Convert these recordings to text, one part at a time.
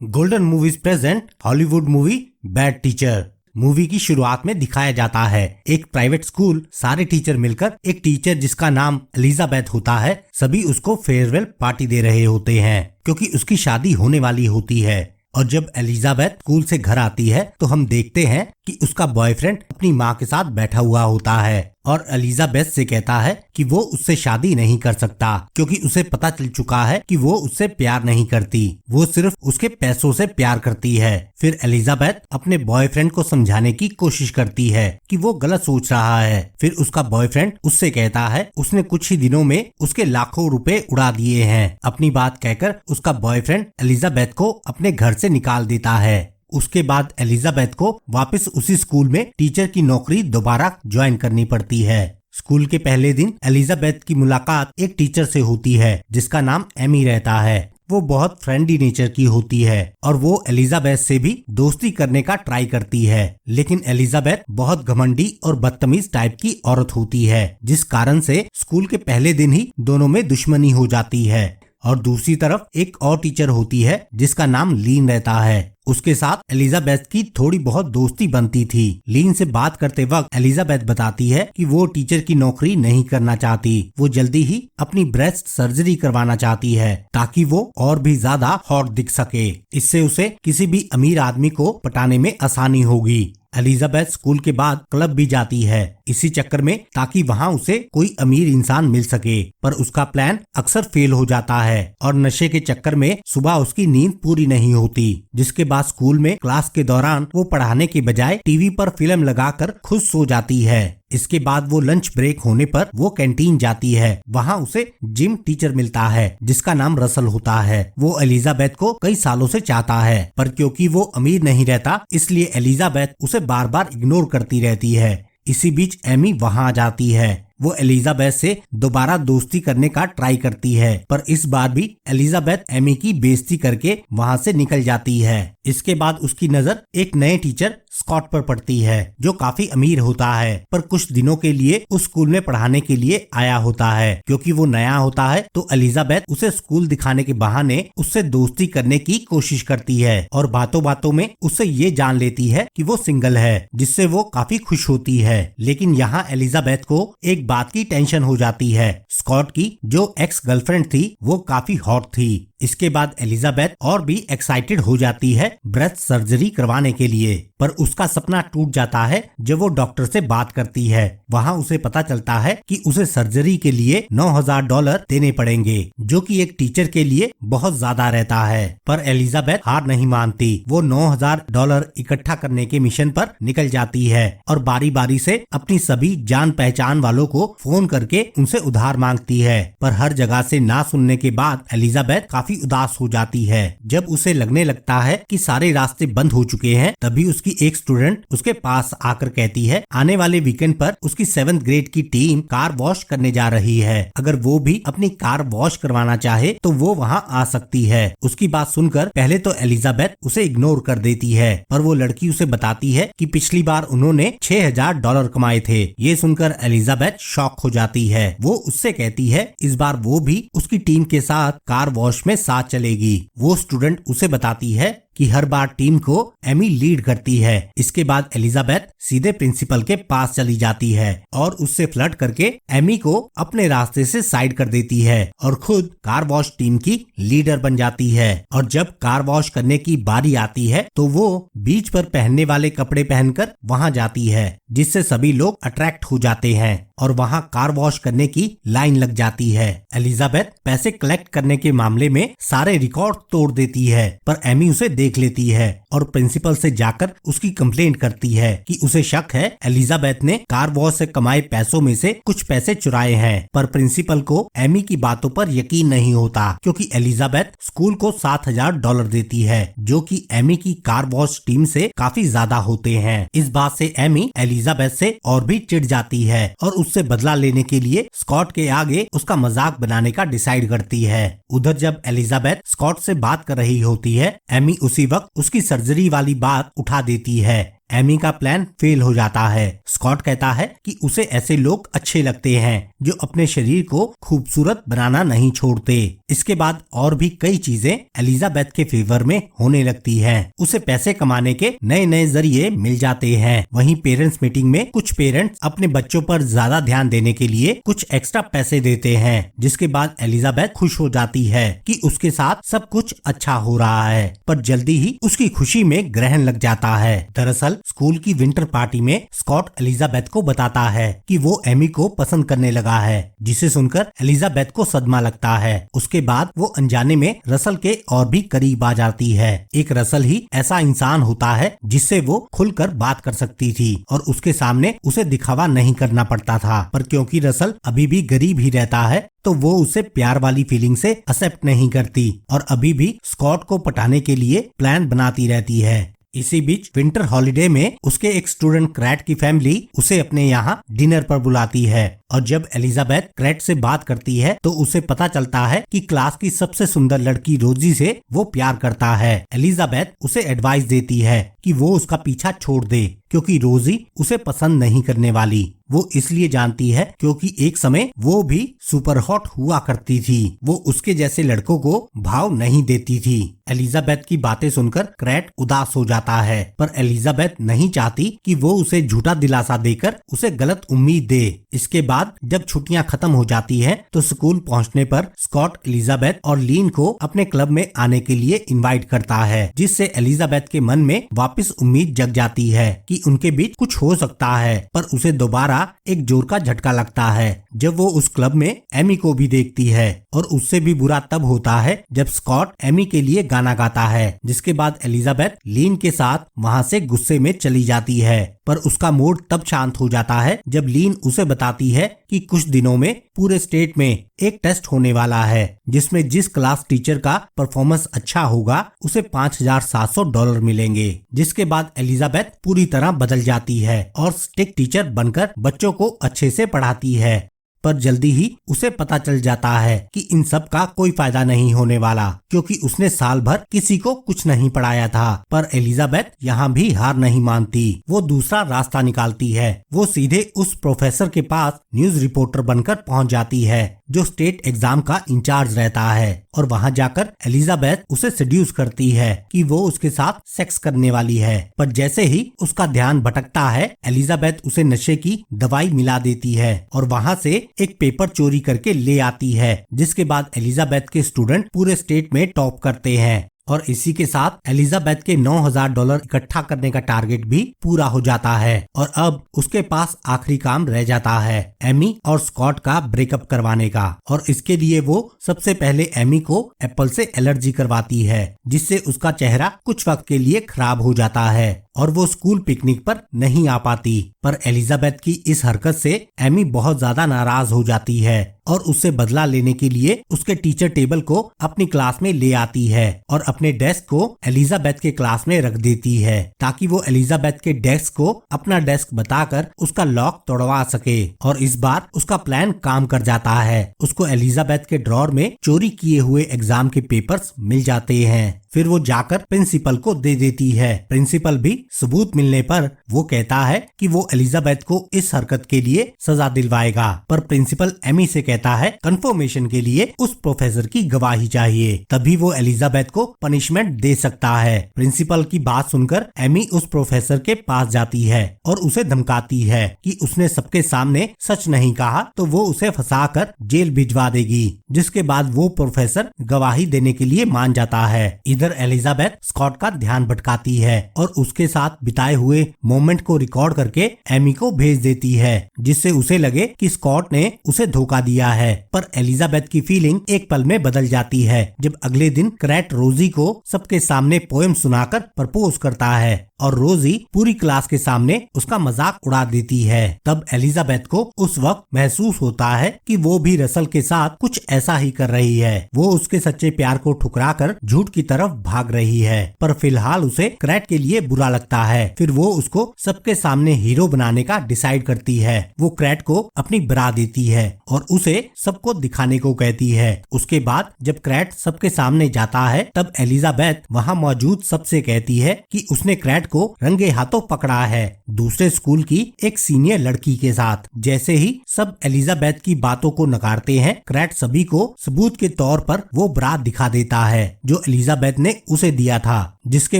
Golden movies present Hollywood movie bad teacher. Movie की शुरुआत में दिखाया जाता है एक प्राइवेट स्कूल, सारे टीचर मिलकर एक टीचर जिसका नाम एलिजाबेथ होता है, सभी उसको फेयरवेल पार्टी दे रहे होते हैं क्योंकि उसकी शादी होने वाली होती है। और जब एलिजाबेथ स्कूल से घर आती है तो हम देखते हैं कि उसका बॉयफ्रेंड अपनी माँ के साथ बैठा हुआ होता है और एलिजाबेथ से कहता है कि वो उससे शादी नहीं कर सकता क्योंकि उसे पता चल चुका है कि वो उससे प्यार नहीं करती, वो सिर्फ उसके पैसों से प्यार करती है। फिर एलिजाबेथ अपने बॉयफ्रेंड को समझाने की कोशिश करती है कि वो गलत सोच रहा है। फिर उसका बॉयफ्रेंड उससे कहता है उसने कुछ ही दिनों में उसके लाखों रुपए उड़ा दिए हैं। अपनी बात कहकर उसका बॉयफ्रेंड एलिजाबेथ को अपने घर से निकाल देता है। उसके बाद एलिजाबेथ को वापस उसी स्कूल में टीचर की नौकरी दोबारा ज्वाइन करनी पड़ती है। स्कूल के पहले दिन एलिजाबेथ की मुलाकात एक टीचर से होती है जिसका नाम एमी रहता है। वो बहुत फ्रेंडली नेचर की होती है और वो एलिजाबेथ से भी दोस्ती करने का ट्राई करती है, लेकिन एलिजाबेथ बहुत घमंडी और बदतमीज टाइप की औरत होती है जिस कारण से स्कूल के पहले दिन ही दोनों में दुश्मनी हो जाती है। और दूसरी तरफ एक और टीचर होती है जिसका नाम लीन रहता है। उसके साथ एलिजाबेथ की थोड़ी बहुत दोस्ती बनती थी। लीन से बात करते वक्त एलिजाबेथ बताती है कि वो टीचर की नौकरी नहीं करना चाहती, वो जल्दी ही अपनी ब्रेस्ट सर्जरी करवाना चाहती है ताकि वो और भी ज्यादा हॉट दिख सके। इससे उसे किसी भी अमीर आदमी को पटाने में आसानी होगी। एलिजाबेथ स्कूल के बाद क्लब भी जाती है इसी चक्कर में ताकि वहाँ उसे कोई अमीर इंसान मिल सके, पर उसका प्लान अक्सर फेल हो जाता है और नशे के चक्कर में सुबह उसकी नींद पूरी नहीं होती। जिसके बाद स्कूल में क्लास के दौरान वो पढ़ाने के बजाय टीवी पर फिल्म लगाकर खुद सो जाती है। इसके बाद वो लंच ब्रेक होने पर वो कैंटीन जाती है। वहाँ उसे जिम टीचर मिलता है जिसका नाम रसल होता है। वो एलिजाबेथ को कई सालों से चाहता है, पर क्योंकि वो अमीर नहीं रहता इसलिए एलिजाबेथ उसे बार बार इग्नोर करती रहती है। इसी बीच एमी वहाँ आ जाती है। वो एलिजाबेथ से दोबारा दोस्ती करने का ट्राई करती है, पर इस बार भी एलिजाबेथ एमी की बेइज्जती करके वहाँ से निकल जाती है। इसके बाद उसकी नजर एक नए टीचर स्कॉट पर पड़ती है जो काफी अमीर होता है, पर कुछ दिनों के लिए उस स्कूल में पढ़ाने के लिए आया होता है। क्योंकि वो नया होता है तो एलिजाबेथ उसे स्कूल दिखाने के बहाने उससे दोस्ती करने की कोशिश करती है और बातों बातों में उससे ये जान लेती है कि वो सिंगल है, जिससे वो काफी खुश होती है। लेकिन यहाँ एलिजाबेथ को एक बात की टेंशन हो जाती है। स्कॉट की जो एक्स गर्लफ्रेंड थी वो काफी हॉट थी। इसके बाद एलिजाबेथ और भी एक्साइटेड हो जाती है ब्रेस्ट सर्जरी करवाने के लिए, पर उसका सपना टूट जाता है जब वो डॉक्टर से बात करती है। वहाँ उसे पता चलता है कि उसे सर्जरी के लिए $9,000 देने पड़ेंगे, जो कि एक टीचर के लिए बहुत ज्यादा रहता है। पर एलिजाबेथ हार नहीं मानती, वो $9,000 इकट्ठा करने के मिशन पर निकल जाती है और बारी बारी से अपनी सभी जान पहचान वालों को फोन करके उनसे उधार मांगती है। पर हर जगह से ना सुनने के बाद एलिजाबेथ काफी उदास हो जाती है। जब उसे लगने लगता है कि सारे रास्ते बंद हो चुके हैं, तभी उसकी एक स्टूडेंट उसके पास आकर कहती है आने वाले वीकेंड पर उसकी 7th ग्रेड की टीम कार वॉश करने जा रही है। अगर वो भी अपनी कार वॉश करवाना चाहे तो वो वहाँ आ सकती है। उसकी बात सुनकर पहले तो एलिजाबेथ उसे इग्नोर कर देती है, पर वो लड़की उसे बताती है कि पिछली बार उन्होंने $6,000 कमाए थे। ये सुनकर एलिजाबेथ शॉक हो जाती है। वो उससे कहती है इस बार वो भी उसकी टीम के साथ कार वॉश में साथ चलेगी। वो स्टूडेंट उसे बताती है कि हर बार टीम को एमी लीड करती है। इसके बाद एलिजाबेथ सीधे प्रिंसिपल के पास चली जाती है और उससे फ्लर्ट करके एमी को अपने रास्ते से साइड कर देती है और खुद कार वॉश टीम की लीडर बन जाती है। और जब कार वॉश करने की बारी आती है तो वो बीच पर पहनने वाले कपड़े पहनकर वहाँ जाती है, जिससे सभी लोग अट्रैक्ट हो जाते हैं और वहाँ कार वॉश करने की लाइन लग जाती है। एलिजाबेथ पैसे कलेक्ट करने के मामले में सारे रिकॉर्ड तोड़ देती है, पर एमी उसे देख लेती है और प्रिंसिपल से जाकर उसकी कंप्लेंट करती है कि उसे शक है एलिजाबेथ ने कार वॉश से कमाए पैसों में से कुछ पैसे चुराए हैं। पर प्रिंसिपल को एमी की बातों पर यकीन नहीं होता क्योंकि एलिजाबेथ स्कूल को $7,000 देती है, जो कि एमी की कार वॉश टीम से काफी ज्यादा होते हैं। इस बात से एमी एलिजाबेथ से और भी चिढ़ जाती है और उससे बदला लेने के लिए स्कॉट के आगे उसका मजाक बनाने का डिसाइड करती है। उधर जब एलिजाबेथ स्कॉट से बात कर रही होती है, एमी उसी वक्त उसकी सर्जरी वाली बात उठा देती है। एमी का प्लान फेल हो जाता है। स्कॉट कहता है कि उसे ऐसे लोग अच्छे लगते हैं जो अपने शरीर को खूबसूरत बनाना नहीं छोड़ते। इसके बाद और भी कई चीजें एलिजाबेथ के फेवर में होने लगती हैं। उसे पैसे कमाने के नए नए जरिए मिल जाते हैं। वहीं पेरेंट्स मीटिंग में कुछ पेरेंट्स अपने बच्चों पर ज्यादा ध्यान देने के लिए कुछ एक्स्ट्रा पैसे देते हैं, जिसके बाद एलिजाबेथ खुश हो जाती है कि उसके साथ सब कुछ अच्छा हो रहा है। पर जल्दी ही उसकी खुशी में ग्रहण लग जाता है। दरअसल स्कूल की विंटर पार्टी में स्कॉट एलिजाबेथ को बताता है कि वो एमी को पसंद करने लगा है, जिसे सुनकर एलिजाबेथ को सदमा लगता है। उसके बाद वो अनजाने में रसल के और भी करीब आ जाती है। एक रसल ही ऐसा इंसान होता है जिससे वो खुलकर बात कर सकती थी और उसके सामने उसे दिखावा नहीं करना पड़ता था। पर क्योंकि रसल अभी भी गरीब ही रहता है तो वो उसे प्यार वाली फीलिंग से एक्सेप्ट नहीं करती और अभी भी स्कॉट को पटाने के लिए प्लान बनाती रहती है। इसी बीच विंटर हॉलिडे में उसके एक स्टूडेंट क्रैट की फैमिली उसे अपने यहाँ डिनर पर बुलाती है और जब एलिजाबेथ क्रैट से बात करती है तो उसे पता चलता है कि क्लास की सबसे सुंदर लड़की रोजी से वो प्यार करता है। एलिजाबेथ उसे एडवाइस देती है कि वो उसका पीछा छोड़ दे क्योंकि रोजी उसे पसंद नहीं करने वाली। वो इसलिए जानती है क्योंकि एक समय वो भी सुपर हॉट हुआ करती थी। वो उसके जैसे लड़कों को भाव नहीं देती थी। एलिजाबेथ की बातें सुनकर क्रैट उदास हो जाता है, पर एलिजाबेथ नहीं चाहती कि वो उसे झूठा दिलासा देकर उसे गलत उम्मीद दे। इसके बाद जब छुट्टियां खत्म हो जाती हैं, तो स्कूल पहुंचने पर स्कॉट एलिजाबेथ और लीन को अपने क्लब में आने के लिए इनवाइट करता है, जिससे एलिजाबेथ के मन में वापस उम्मीद जग जाती है कि उनके बीच कुछ हो सकता है। पर उसे दोबारा एक जोर का झटका लगता है जब वो उस क्लब में एमी को भी देखती है और उससे भी बुरा तब होता है जब स्कॉट एमी के लिए गाना गाता है। जिसके बाद एलिजाबेथ लीन के साथ वहाँ से गुस्से में चली जाती है, पर उसका मूड तब शांत हो जाता है जब लीन उसे बताती है कि कुछ दिनों में पूरे स्टेट में एक टेस्ट होने वाला है जिसमें जिस क्लास टीचर का परफॉर्मेंस अच्छा होगा उसे $5,700 मिलेंगे। जिसके बाद एलिजाबेथ पूरी तरह बदल जाती है और स्टिक टीचर बनकर बच्चों को अच्छे से पढ़ाती है। पर जल्दी ही उसे पता चल जाता है कि इन सब का कोई फायदा नहीं होने वाला क्योंकि उसने साल भर किसी को कुछ नहीं पढ़ाया था। पर एलिजाबेथ यहाँ भी हार नहीं मानती। वो दूसरा रास्ता निकालती है। वो सीधे उस प्रोफेसर के पास न्यूज रिपोर्टर बनकर पहुँच जाती है जो स्टेट एग्जाम का इंचार्ज रहता है और वहाँ जाकर एलिजाबेथ उसे सेड्यूस करती है कि वो उसके साथ सेक्स करने वाली है। पर जैसे ही उसका ध्यान भटकता है, एलिजाबेथ उसे नशे की दवाई मिला देती है और वहाँ से एक पेपर चोरी करके ले आती है। जिसके बाद एलिजाबेथ के स्टूडेंट पूरे स्टेट में टॉप करते हैं और इसी के साथ एलिजाबेथ के $9,000 इकट्ठा करने का टारगेट भी पूरा हो जाता है और अब उसके पास आखिरी काम रह जाता है एमी और स्कॉट का ब्रेकअप करवाने का। और इसके लिए वो सबसे पहले एमी को एप्पल से एलर्जी करवाती है जिससे उसका चेहरा कुछ वक्त के लिए खराब हो जाता है और वो स्कूल पिकनिक पर नहीं आ पाती। पर एलिजाबेथ की इस हरकत से एमी बहुत ज्यादा नाराज हो जाती है और उससे बदला लेने के लिए उसके टीचर टेबल को अपनी क्लास में ले आती है और अपने डेस्क को एलिजाबेथ के क्लास में रख देती है ताकि वो एलिजाबेथ के डेस्क को अपना डेस्क बताकर उसका लॉक तोड़वा सके। और इस बार उसका प्लान काम कर जाता है। उसको एलिजाबेथ के ड्रॉर में चोरी किए हुए एग्जाम के पेपर्स मिल जाते हैं। फिर वो जाकर प्रिंसिपल को दे देती है। प्रिंसिपल भी सबूत मिलने पर वो कहता है कि वो एलिजाबेथ को इस हरकत के लिए सजा दिलवाएगा। पर प्रिंसिपल एमी से कहता है कंफर्मेशन के लिए उस प्रोफेसर की गवाही चाहिए, तभी वो एलिजाबेथ को पनिशमेंट दे सकता है। प्रिंसिपल की बात सुनकर एमी उस प्रोफेसर के पास जाती है और उसे धमकाती है कि उसने सबके सामने सच नहीं कहा तो वो उसे फंसाकर जेल भिजवा देगी। जिसके बाद वो प्रोफेसर गवाही देने के लिए मान जाता है। इधर एलिजाबेथ स्कॉट का ध्यान भटकाती है और उसके साथ बिताए हुए मोमेंट को रिकॉर्ड करके एमी को भेज देती है जिससे उसे लगे कि स्कॉट ने उसे धोखा दिया है। पर एलिजाबेथ की फीलिंग एक पल में बदल जाती है जब अगले दिन क्रैट रोजी को सबके सामने पोएम सुनाकर प्रपोज करता है और रोजी पूरी क्लास के सामने उसका मजाक उड़ा देती है। तब एलिजाबेथ को उस वक्त महसूस होता है कि वो भी रसल के साथ कुछ ऐसा ही कर रही है। वो उसके सच्चे प्यार को ठुकराकर झूठ की तरफ तरफ भाग रही है, पर फिलहाल उसे क्रेट के लिए बुरा लगता है। फिर वो उसको सबके सामने हीरो बनाने का डिसाइड करती है। वो क्रेट को अपनी ब्रा देती है और उसे सबको दिखाने को कहती है। उसके बाद जब क्रेट सबके सामने जाता है तब एलिजाबेथ वहाँ मौजूद सबसे कहती है कि उसने क्रेट को रंगे हाथों पकड़ा है, दूसरे स्कूल की एक सीनियर लड़की के साथ। जैसे ही सब एलिजाबेथ की बातों को नकारते हैं, क्रेट सभी को सबूत के तौर पर वो ब्रा दिखा देता है जो एलिजाबेथ ने उसे दिया था, जिसके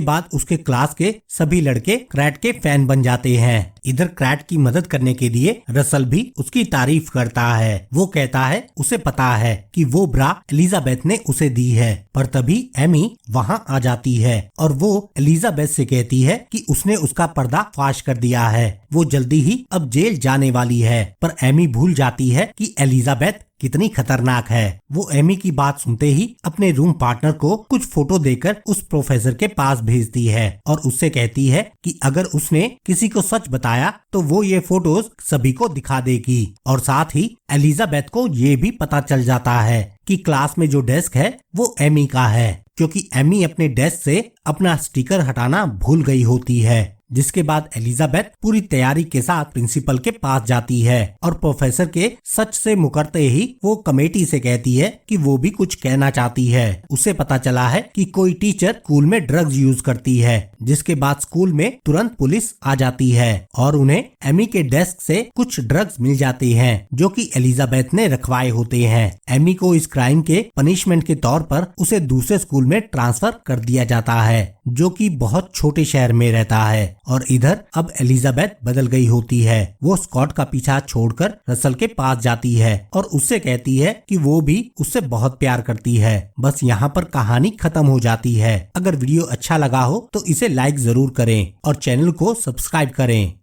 बाद उसके क्लास के सभी लड़के क्रेट के फैन बन जाते हैं। इधर क्रेट की मदद करने के लिए रसल भी उसकी तारीफ करता है। वो कहता है उसे पता है कि वो ब्रा एलिजाबेथ ने उसे दी है, पर तभी एमी वहाँ आ जाती है और वो एलिजाबेथ से कहती है कि उसने उसका पर्दा फाश कर दिया है। वो जल्दी ही अब जेल जाने वाली है, पर एमी भूल जाती है कि एलिजाबेथ कितनी खतरनाक है। वो एमी की बात सुनते ही अपने रूम पार्टनर को कुछ फोटो देकर उस प्रोफेसर के पास भेजती है और उससे कहती है कि अगर उसने किसी को सच बताया तो वो ये फोटोज सभी को दिखा देगी। और साथ ही एलिजाबेथ को ये भी पता चल जाता है कि क्लास में जो डेस्क है वो एमी का है, क्योंकि एमी अपने डेस्क से अपना स्टिकर हटाना भूल गई होती है। जिसके बाद एलिजाबेथ पूरी तैयारी के साथ प्रिंसिपल के पास जाती है और प्रोफेसर के सच से मुकरते ही वो कमेटी से कहती है कि वो भी कुछ कहना चाहती है। उसे पता चला है कि कोई टीचर स्कूल में ड्रग्स यूज करती है, जिसके बाद स्कूल में तुरंत पुलिस आ जाती है और उन्हें एमी के डेस्क से कुछ ड्रग्स मिल जाते हैं जो कि एलिजाबेथ ने रखवाए होते हैं। एमी को इस क्राइम के पनिशमेंट के तौर पर उसे दूसरे स्कूल में ट्रांसफर कर दिया जाता है, जो कि बहुत छोटे शहर में रहता है। और इधर अब एलिजाबेथ बदल गई होती है। वो स्कॉट का पीछा छोड़कर रसल के पास जाती है और उससे कहती है कि वो भी उससे बहुत प्यार करती है। बस यहाँ पर कहानी खत्म हो जाती है। अगर वीडियो अच्छा लगा हो तो इसे लाइक जरूर करें और चैनल को सब्सक्राइब करें।